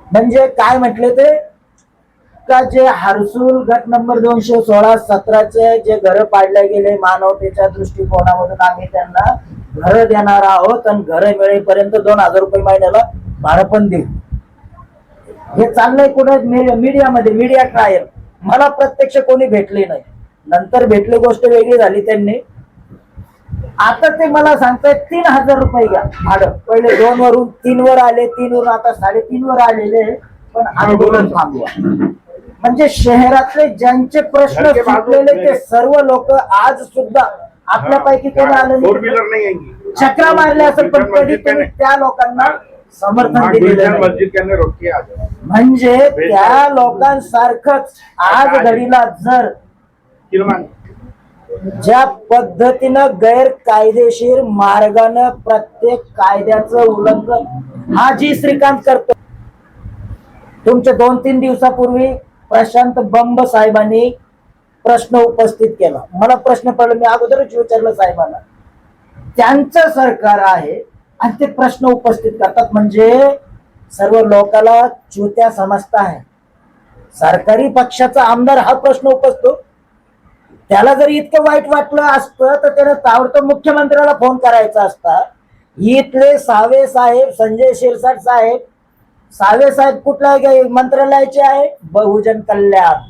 म्हणजे काय म्हटले ते का जे हर्सुल गट नंबर 216-17 जे घर पाडले गेले मानवतेच्या दृष्टिकोनामधून आम्ही त्यांना घर देणार आहोत आणि घर मिळेपर्यंत 2000 रुपये महिन्याला भाडं पण देऊ. हे चाललंय कुठे मीडियामध्ये, मीडिया ट्रायल. मला प्रत्यक्ष कोणी भेटले नाही, नंतर भेटली गोष्ट वेगळी झाली. त्यांनी आता ते मला सांगतायत 3000 रुपये घ्या भाडं. पहिले 2 वरून 3 वर आले, 3 वरून आता 3.5 वर आलेले, पण आंदोलन थांबवा. म्हणजे शहरातले ज्यांचे प्रश्न सुटलेले ते सर्व लोक आज सुद्धा आपल्यापैकी कोणी आलं नाही, चक्रा मारल्या असं, पण कधी तुम्ही त्या लोकांना समर्थन दिलेलं नाही. म्हणजे त्या लोकांसारखंच आज घडीला जर ज्या पद्धतीनं गैरकायदेशीर मार्गानं प्रत्येक कायद्याचं उल्लंघन हा जी श्रीकांत करतो. तुमच्या 2-3 दिवसापूर्वी प्रशांत बंब साहेबांनी प्रश्न उपस्थित केला. मला प्रश्न पडला, मी अगोदरच विचारलं साहेबांना. त्यांचं सरकार आहे आणि ते प्रश्न उपस्थित करतात, म्हणजे सर्व लोकांना चुत्या समजता आहे. सरकारी पक्षाचा आमदार हा प्रश्न उपसतो, त्याला जर इतकं वाईट वाटलं असतं तर त्याने ताबडतोब मुख्यमंत्र्याला फोन करायचा असता. इथले सावे साहेब, संजय शिरसाट साहेब, सावे साहेब कुठल्या मंत्रालयाचे आहे, बहुजन कल्याण.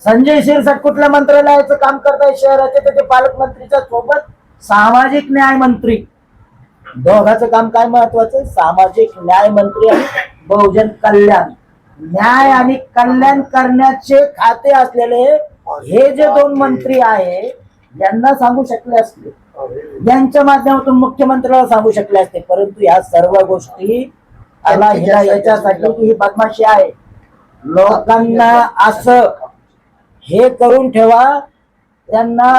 संजय शिरसाट कुठल्या मंत्रालयाचं काम करताय, शहराचे, त्याचे पालकमंत्रीच्या सोबत सामाजिक न्याय मंत्री. दोघांचं काम काय महत्वाचं, सामाजिक न्याय मंत्री आणि बहुजन कल्याण. न्याय आणि कल्याण करण्याचे खाते असलेले हे जे 2 मंत्री आहे यांना सांगू शकले असते, यांच्या माध्यमातून मुख्यमंत्र्याला सांगू शकले असते. परंतु ह्या सर्व गोष्टी याच्यासाठी की ही बदमाशी आहे. लोकांना असं हे करून ठेवा, त्यांना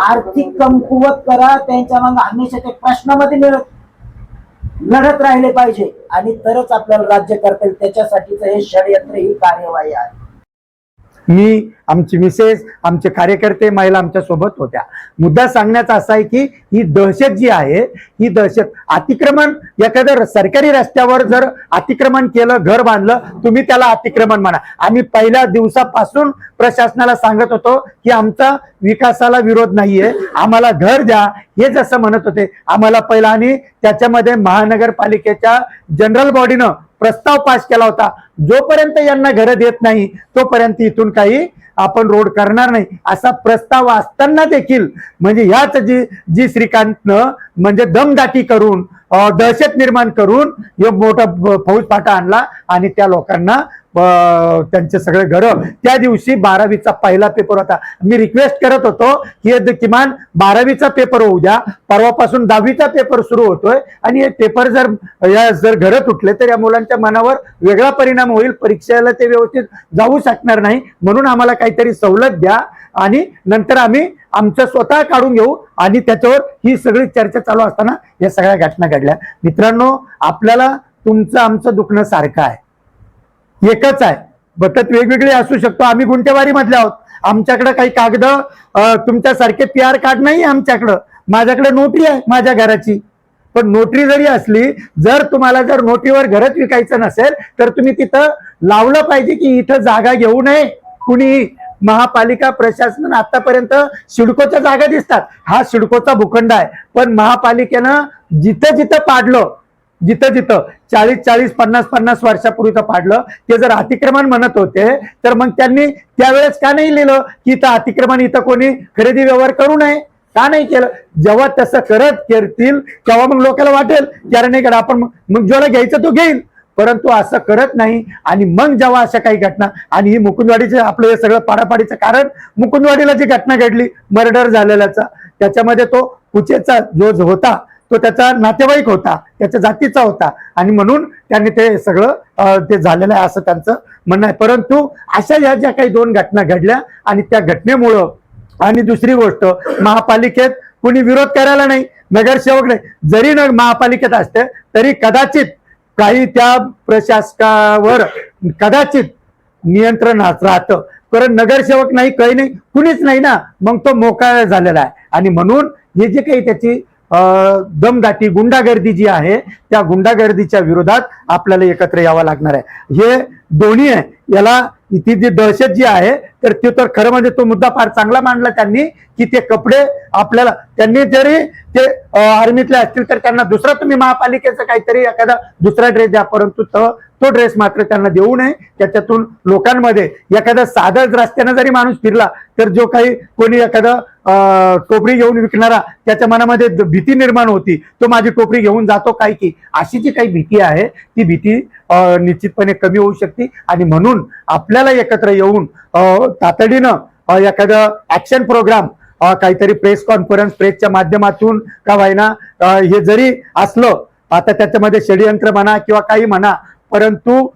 आर्थिक कमकुवत करा, त्यांच्या मग हमेशा ते प्रश्नामध्ये लढत राहिले पाहिजे आणि तरच आपल्याला राज्य करता येईल. त्याच्यासाठीच हे षडयंत्र, ही कार्यवाही आहे. मी, आमची मिसेस, आमचे कार्यकर्ते, महिला आमच्या सोबत होत्या. मुद्दा सांगण्याचा असा आहे की ही दहशत जी आहे, ही दहशत, अतिक्रमण, एखाद्या सरकारी रस्त्यावर जर अतिक्रमण केलं, घर बांधलं, तुम्ही त्याला अतिक्रमण म्हणा. आम्ही पहिल्या दिवसापासून प्रशासनाला सांगत होतो की आमचा विकासाला विरोध नाहीये, आम्हाला घर द्या, हे जसं म्हणत होते. आम्हाला पहिला, आणि त्याच्यामध्ये महानगरपालिकेच्या जनरल बॉडीनं प्रस्ताव पास केला होता, जोपर्यंत यांना घर देत नाही तोपर्यंत इथून काही आपण रोड करणार नाही, असा प्रस्ताव असताना देखील म्हणजे ह्याच जी श्रीकांतनं म्हणजे दमदाटी करून, दहशत निर्माण करून हे मोठा फौज फाटा आणला आणि त्या लोकांना त्यांचे सगळे घर. त्या दिवशी 12वीचा पहिला पेपर होता. मी रिक्वेस्ट करत होतो की किमान 12वीचा पेपर होऊ द्या, परवापासून 10वीचा पेपर सुरू होतोय आणि हे पेपर जर घर तुटले तर या मुलांच्या मनावर वेगळा परिणाम होईल, परीक्षेला ते व्यवस्थित जाऊ शकणार नाही. म्हणून आम्हाला काहीतरी सवलत द्या आणि नंतर आम्ही आमचं स्वतः काढून घेऊ आणि त्याच्यावर ही सगळी चर्चा चालू असताना या सगळ्या घटना घडल्या. मित्रांनो, आपल्याला तुमचं आमचं दुखणं सारखं आहे, एकच आहे. बटत वेगवेगळी असू शकतो. आम्ही गुंटेवारी मधले आहोत. आमच्याकडे काही कागद तुमच्यासारखे PR कार्ड नाही आमच्याकडं. माझ्याकडे नोटरी आहे माझ्या घराची. पण नोटरी जरी असली, जर तुम्हाला जर नोटरीवर घरच विकायचं नसेल तर तुम्ही तिथं लावलं पाहिजे की इथं जागा घेऊ नये कुणी. महापालिका प्रशासन आतापर्यंत सिडकोच्या जागा दिसतात, हा सिडकोचा भूखंड आहे. पण महापालिकेनं जिथं जिथं पाडलं, जिथं जिथं 40-40, 50-50 वर्षापूर्वीचं पाडलं, ते जर अतिक्रमण म्हणत होते तर मग त्यांनी त्यावेळेस का नाही लिहिलं की इथं अतिक्रमण, इथं कोणी खरेदी व्यवहार करू नये? का नाही केलं? जेव्हा तसं करतील तेव्हा मग लोकांना वाटेल की अरे नाही, आपण मग ज्याला घ्यायचं तो घेईल. परंतु असं करत नाही. आणि मग जेव्हा अशा काही घटना, आणि ही मुकुंदवाडीचे आपलं हे सगळं पाडापाडीचं कारण मुकुंदवाडीला जी घटना घडली मर्डर झालेल्याचा, त्याच्यामध्ये तो कुचेचा जो होता तो त्याचा नातेवाईक होता, त्याच्या जातीचा होता, आणि म्हणून त्यांनी ते सगळं ते झालेलं आहे असं त्यांचं म्हणणं आहे. परंतु अशा या ज्या काही 2 घटना घडल्या आणि त्या घटनेमुळं, आणि दुसरी गोष्ट, महापालिकेत कोणी विरोध करायला नाही, नगरसेवक नाही. जरी महापालिकेत असते तरी कदाचित काही त्या प्रशासकावर कदाचित नियंत्रण राहतं. कारण नगरसेवक नाही, काही नाही, कुणीच नाही ना, मग तो मोकळा झालेला आहे. आणि म्हणून हे जे काही त्याची दमदाटी, गुंडागर्दी जी आहे, त्या गुंडागर्दीच्या विरोधात आपल्याला एकत्र यावं लागणार आहे. हे दोन्ही आहे. याला ती जी दहशत जी आहे, तर ते तर खरं म्हणजे तो मुद्दा फार चांगला मांडला त्यांनी की ते कपडे आपल्याला, त्यांनी जरी ते आर्मीतले असतील तर त्यांना दुसरा तुम्ही महापालिकेचा काहीतरी एखादा दुसरा ड्रेस द्या, परंतु तो ड्रेस मात्र त्यांना देऊ नये. त्याच्यातून लोकांमध्ये एखादा साधा रस्त्यानं जरी माणूस फिरला तर जो काही कोणी एखादा टोपरी घेऊन विकणारा, त्याच्या मनामध्ये भीती निर्माण होती, तो माझी टोपरी घेऊन जातो काय की, अशी जी काही भीती आहे ती भीती निश्चितपणे कमी होऊ शकते. आणि म्हणून आपल्याला एकत्र येऊन तातडीनं एखादं ऍक्शन प्रोग्राम, काहीतरी प्रेस कॉन्फरन्स, प्रेसच्या माध्यमातून का व्हायना, हे जरी असलं, आता त्याच्यामध्ये षडयंत्र म्हणा किंवा काही म्हणा, परंतु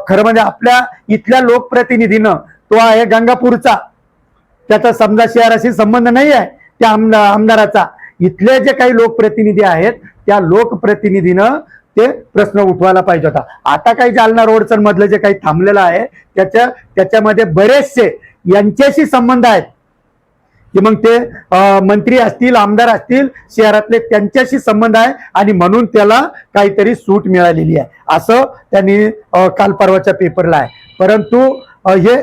खरं म्हणजे आपल्या इथल्या लोकप्रतिनिधीनं, तो आहे गंगापूरचा, त्याचा समजा शहराशी संबंध नाही आहे त्या आमदाराचा, इथले जे काही लोकप्रतिनिधी आहेत त्या लोकप्रतिनिधीनं ते प्रश्न उठवायला पाहिजे होता. आता काही जालना रोडचं मधलं जे काही थांबलेलं आहे त्याच्यामध्ये बरेचसे यांच्याशी संबंध आहेत की मग ते मंत्री असतील, आमदार असतील, शहरातले, त्यांच्याशी संबंध आहे आणि म्हणून त्याला काहीतरी सूट मिळालेली आहे असं त्यांनी काल परवाच्या पेपरला आहे. परंतु हे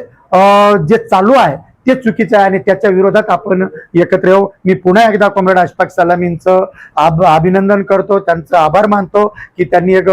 जे चालू आहे ते चुकीचं आहे आणि त्याच्या विरोधात आपण एकत्र येऊ. मी पुन्हा एकदा कॉम्रेड अशफाक सलामींचं अभिनंदन करतो, त्यांचं आभार मानतो की त्यांनी एक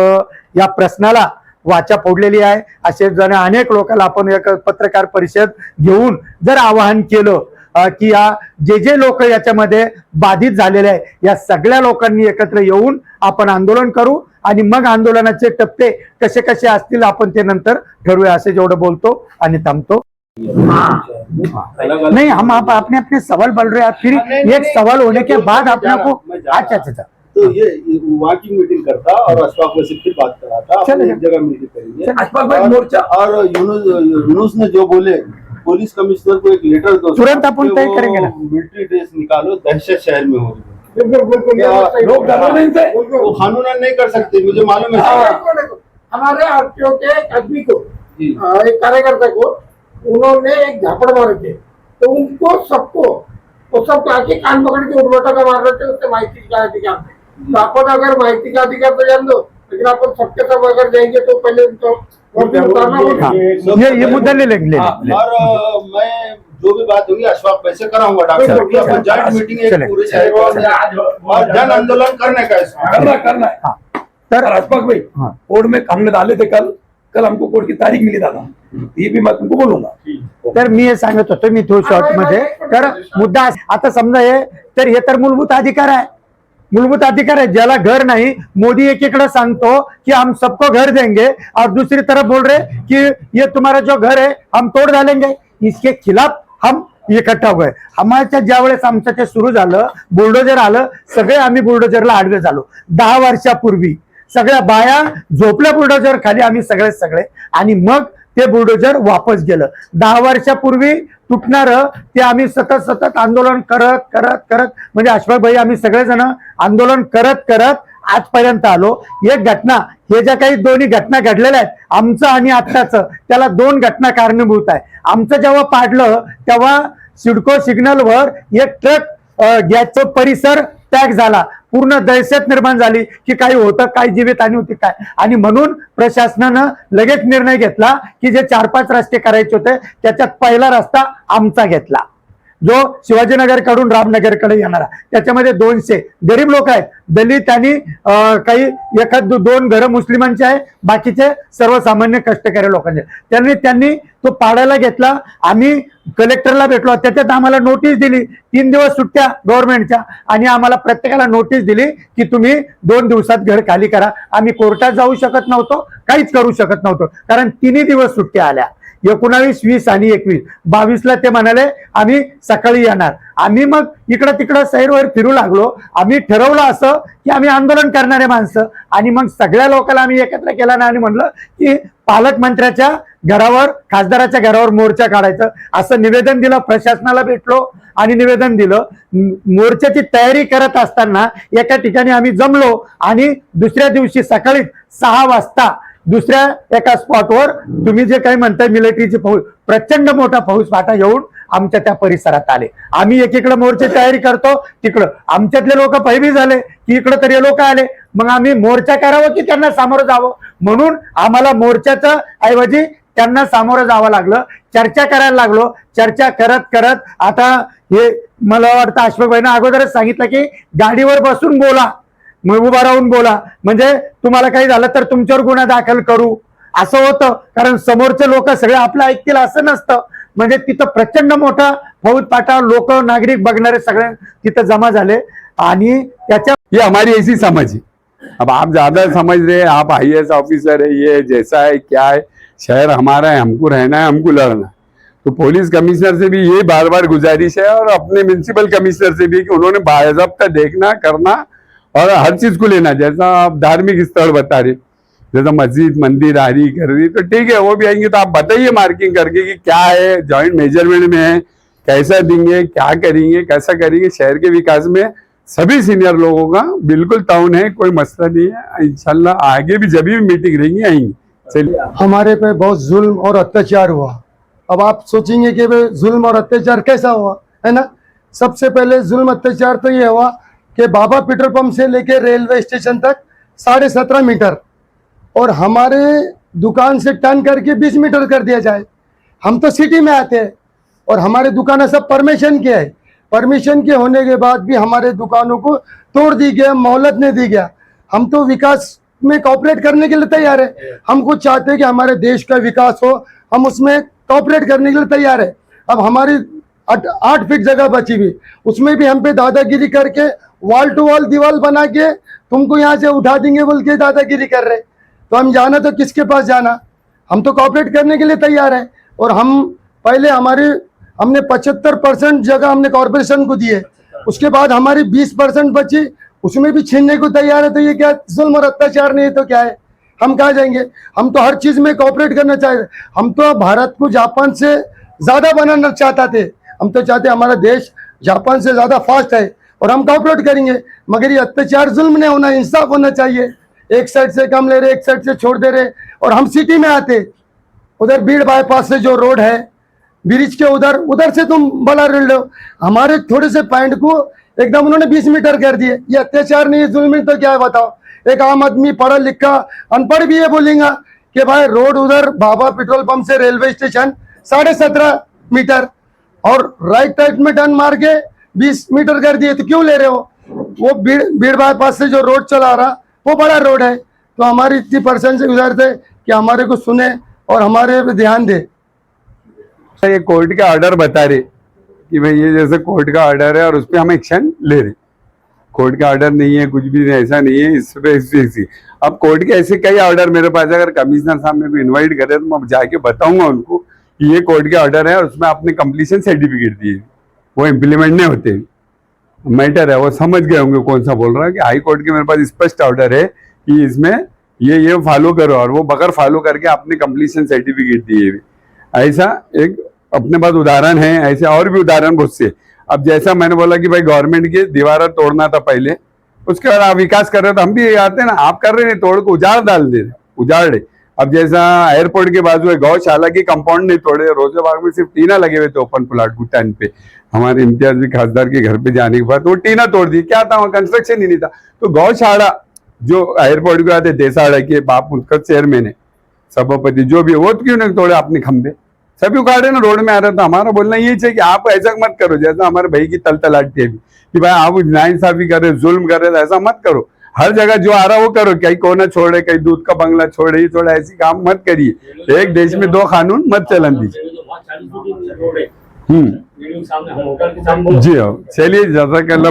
या प्रश्नाला वाचा फोडलेली आहे. असे जण अनेक लोकांना आपण एक पत्रकार परिषद घेऊन जर आवाहन केलं की या जे लोक याच्यामध्ये बाधित झालेले आहे या सगळ्या लोकांनी एकत्र येऊन आपण आंदोलन करू आणि मग आंदोलनाचे टप्पे कसे कसे असतील आपण ते नंतर ठरवूया, असे जेवढं बोलतो आणि थांबतो. नहीं, हम आप अपने अपने सवाल बोल रहे हैं, फिर एक सवाल होने के बाद अपने को अच्छा अच्छा तो ये वहाँ की मीटिंग करता और अशफाक भाई से फिर बात करा था, अपन एक जगह मीटिंग करेंगे अशफाक भाई मोर्चा और यूनुस ने जो बोले, पुलिस कमिश्नर को एक लेटर दो, तुरंत अपन तय करेंगे ना। मिलिट्री ड्रेस निकालो, दहशत शहर में हो रही है, लोग कानून से वो कानूनन नहीं कर सकते, मुझे मालूम है। हमारे आरटीओ के एक आदमी को, एक कार्यकर्ता को उन्होंने एक झापड़ मारे थे, तो उनको सबको वो सब आके कान पकड़ के उठबटा का मार रहे थे, उससे माहिती का अधिकार थे। तो अपन अगर माहिती का अधिकार तो जान दो, लेकिन अपन सबके सब अगर जाएंगे तो पहले उनको उतारना होगा। ये मुद्दा ले लेंगे और मैं जो भी बात होगी अशफाक भाई से कराऊंगा डॉक्टर की, अपन जॉइंट मीटिंग एक पूरे शहर और जन आंदोलन करने का इसमें करना है। सर अशफाक भाई, कोर्ट में हमने डाले थे कल हमको कोर्ट की तारीख मिली दादा, ये भी मैं तुमको बोलूंगा. तर मी हे सांगत होतो मी थोडं शॉर्ट मध्ये, तर मुद्दा आता समजा हे तर हे तर मूलभूत अधिकार आहे, मूलभूत अधिकार है. ज्याला घर नहीं, मोदी एकीकडे सांगतो कि हम सबको घर देंगे और दूसरी तरफ बोल रहे कि ये तुम्हारा जो घर है हम तोड़ डालेंगे. इसके खिलाफ हम इकट्ठा हुए. आम्हाला ज्या वेळेस आमचं ते सुरू झालं, बुलडोजर आलं, सगळे आम्ही बुलडोजरला आडवे झालो. 10 वर्षापूर्वी सगळ्या बाया झोपल्या बुलडोजर खाली, आम्ही सगळे आणि मग ते बुलडोजर वापस गेलं. 10 वर्षापूर्वी तुटणारं ते आम्ही सतत आंदोलन करत करत करत म्हणजे अशफाक भाई आम्ही सगळेजण आंदोलन करत करत आजपर्यंत आलो. एक घटना, हे ज्या काही दोन्ही घटना घडलेल्या आहेत आमचं आणि आत्ताचं, त्याला 2 घटना कारणीभूत आहे. आमचं जेव्हा पाडलं तेव्हा सिडको सिग्नलवर एक ट्रक गॅसचा परिसर पॅक झाला. पूर्ण दहशत निर्माण झाली की काही होतं, काय जीवितहानी होती काय. आणि म्हणून प्रशासनानं लगेच निर्णय घेतला की जे 4-5 रस्ते करायचे होते त्याच्यात पहिला रस्ता आमचा घेतला, जो शिवाजीनगर कडून रामनगरकडे येणारा. त्याच्यामध्ये 200 गरीब लोक आहेत, दलित आणि काही 1-2 घरं मुस्लिमांचे आहे, बाकीचे सर्वसामान्य कष्टकरी लोकांचे. त्यांनी तो पाडायला घेतला. आम्ही कलेक्टरला भेटलो, त्याच्यात आम्हाला नोटीस दिली. 3 दिवस सुट्ट्या गव्हर्नमेंटच्या आणि आम्हाला प्रत्येकाला नोटीस दिली की तुम्ही 2 दिवसात घर खाली करा. आम्ही कोर्टात जाऊ शकत नव्हतो, काहीच करू शकत नव्हतो, कारण 3 दिवस सुट्ट्या आल्या. 19, 20 आणि 21. 22ला ते म्हणाले आम्ही सकाळी येणार. आम्ही मग इकडं तिकडं सैरवर फिरू लागलो. आम्ही ठरवलं असं की आम्ही आंदोलन करणारे माणसं, आणि मग सगळ्या लोकांना आम्ही एकत्र केला ना आणि म्हणलं की पालकमंत्र्याच्या घरावर, खासदाराच्या घरावर मोर्चा काढायचं असं निवेदन दिलं. प्रशासनाला भेटलो आणि निवेदन दिलं. मोर्चाची तयारी करत असताना एका ठिकाणी आम्ही जमलो आणि दुसऱ्या दिवशी सकाळी 6 वाजता दुसऱ्या एका स्पॉटवर तुम्ही जे काही म्हणताय मिलिटरीची फौज, प्रचंड मोठा फौज फाटा येऊन आमच्या त्या परिसरात आले. आम्ही एकीकडे मोर्चाची तयारी करतो, तिकडं आमच्यातले लोक भयभीत झाले की इकडं तरी लोक आले. मग आम्ही मोर्चा करावं की त्यांना सामोरं जावं, म्हणून आम्हाला मोर्चाच्या ऐवजी त्यांना सामोरं जावं लागलं. चर्चा करायला लागलो. चर्चा करत करत आता हे मला वाटतं अशफाक भाईनं अगोदरच सांगितलं की गाडीवर बसून बोला, मग उभा राहून बोला, म्हणजे तुम्हाला काही झालं तर तुमच्यावर गुन्हा दाखल करू, असं होतं. कारण समोरचे लोक सगळे आपलं ऐकतील असं नसतं. म्हणजे तिथं प्रचंड मोठा फौज फाटा, लोक, नागरिक बघणारे सगळे तिथं जमा झाले. आणि त्याच्या ये हमारी ऐसी समझ है. अब आप ज्यादा समझ रहे हैं, आप IAS ऑफिसर है, ये जैसा है क्या है, शहर हमारा है, हमको रहना है, हमको लड़ना है. तो पुलिस कमिश्नर से भी ये बार बार गुजारिश है, और अपने म्यूनसिपल कमिश्नर से भी कि उन्होंने बाज़ाब्ता देखना करना और हर चीज को लेना. जैसा आप धार्मिक स्थल बता रहे, जैसा मस्जिद, मंदिर आ रही कर रही, तो ठीक है वो भी आएंगे, तो आप बताइए मार्किंग करके कि क्या है, जॉइंट मेजरमेंट में है, कैसा देंगे, क्या करेंगे, कैसा करेंगे. शहर के विकास में सभी सीनियर लोगों का बिल्कुल ताउन है, कोई मसला नहीं है. इंशाल्लाह आगे भी जब भी मीटिंग रहेंगी आएंगे. चलिए. हमारे पे बहुत जुल्म और अत्याचार हुआ. अब आप सोचेंगे कि जुल्म और अत्याचार कैसा हुआ, है ना. सबसे पहले जुल्म अत्याचार तो ये हुआ कि बाबा पेट्रोल पंप से लेके रेलवे स्टेशन तक 17.5 मीटर, और हमारे दुकान से टर्न करके 20 मीटर कर दिया जाए. हम तो सिटी में आते हैं और हमारे दुकान सब परमिशन के है. परमिशन के होने के बाद भी हमारे दुकानों को तोड़ दी गया, मोहलत नहीं दी गया. हम तो विकास में कॉपरेट करने के लिए तैयार है. हम कुछ चाहते हैं कि हमारे देश का विकास हो, हम उसमें कॉपरेट करने के लिए तैयार है. अब हमारी 8 फीट जगह बची हुई, उसमें भी हम पे दादागिरी करके वॉल टू वॉल दीवार बना के तुमको यहाँ से उठा देंगे बोल के दादागिरी कर रहे. तो हम जाना तो किसके पास जाना. हम तो कॉपरेट करने के लिए तैयार है. और हम पहले हमने 75% जगह हमने कॉर्पोरेशन को दी है, उसके बाद हमारी 20% बची, उसमें भी छीनने को तैयार है. तो ये क्या जुल्म और अत्याचार नहीं है तो क्या है. हम कहाँ जाएंगे. हम तो हर चीज में कॉपरेट करना चाहते. हम तो भारत को जापान से ज्यादा बनाना चाहते थे. हम तो चाहते हमारा देश जापान से ज्यादा फास्ट है और हम कॉपरेट करेंगे. मगर ये अत्याचार जुल्म नहीं होना, इंसाफ होना चाहिए. एक साइड से कम ले रहे, एक साइड से छोड़ दे रहे. और हम सिटी में आते, उधर भीड़ बाईपास से जो रोड है ब्रिज के उधर से तुम बड़ा रोड लो. हमारे थोड़े से पॉइंट को एकदम उन्होंने 20 मीटर कर दिए. ये अत्याचार नहीं है, जुल्म तो क्या है बताओ. एक आम आदमी पढ़ा लिखा अनपढ़ भी ये बोलेगा कि भाई रोड उधर बाबा पेट्रोल पंप से रेलवे स्टेशन 17.5 मीटर और राइट साइड में टर्न मार के 20 मीटर कर दिए. तो क्यों ले रहे हो. वो भीड़ बाईपास से जो रोड चला रहा वो बड़ा रोड है. तो हमारी इतनी परसेंट से गुजारते हैं कि हमारे को सुने और हमारे पे ध्यान दे. ये कोर्ट का ऑर्डर बता रहे कि भाई ये जैसे कोर्ट का ऑर्डर है और उस पर हम एक्शन ले रहे. कोर्ट का ऑर्डर नहीं है, कुछ भी ऐसा नहीं है. इस पे अब कोर्ट के ऐसे कई ऑर्डर मेरे पास, अगर कमिश्नर साहब मेरे को इन्वाइट करे तो मैं जाके बताऊंगा उनको कि ये कोर्ट के ऑर्डर है और उसमें आपने कंप्लीशन सर्टिफिकेट दिए, वो इम्प्लीमेंट नहीं होते. मैटर है, वो समझ गए होंगे कौन सा बोल रहा है. कि हाई कोर्ट के मेरे पास स्पष्ट ऑर्डर है कि इसमें ये फॉलो करो, और वो बगैर फॉलो करके आपने कंप्लीशन सर्टिफिकेट दिए हुए। ऐसा एक अपने पास उदाहरण है, ऐसे और भी उदाहरण बहुत से। अब जैसा मैंने बोला कि भाई गवर्नमेंट की दीवार तोड़ना था पहले, उसके बाद आप विकास कर रहे हो तो हम भी आते हैं ना, आप कर रहे नहीं, तोड़ को उजाड़ डाल दे रहे, उजाड़ रहे। अब जैसा एयरपोर्ट के बाजू है गौशाला की कंपाउंड नहीं तोड़े, रोजेबाग में सिर्फ टीना लगे हुए थे ओपन प्लाट गुटान पे, हमारे इम्तियाज भी खासदार के घर पे जाने के बाद वो टीना तोड़ दी, क्या था वहाँ कंस्ट्रक्शन ही नहीं था। तो गौशाला जो एयरपोर्ट के आते देसाड़ा के बाप उनका चेयरमैन है, सभापति जो भी है, वो क्यों नहीं तोड़े अपने खंबे, सभी उखाड़े ना, रोड में आ रहा था। हमारा बोलना ये है कि आप ऐसा मत करो जैसा हमारे भाई की तलतलाटी है कि भाई आप नाइंसाफी कर रहे, जुल्म कर रहे, ऐसा मत करो। हर जगह जो आ रहा वो करो, कहीं कोना छोड़े, कहीं दूध का बंगला छोड़े, ये छोड़े, ऐसी काम मत करिए। एक देश में दो कानून मत चलन दीजिए। जी हाँ, चलिए जज़ाकल्लाह।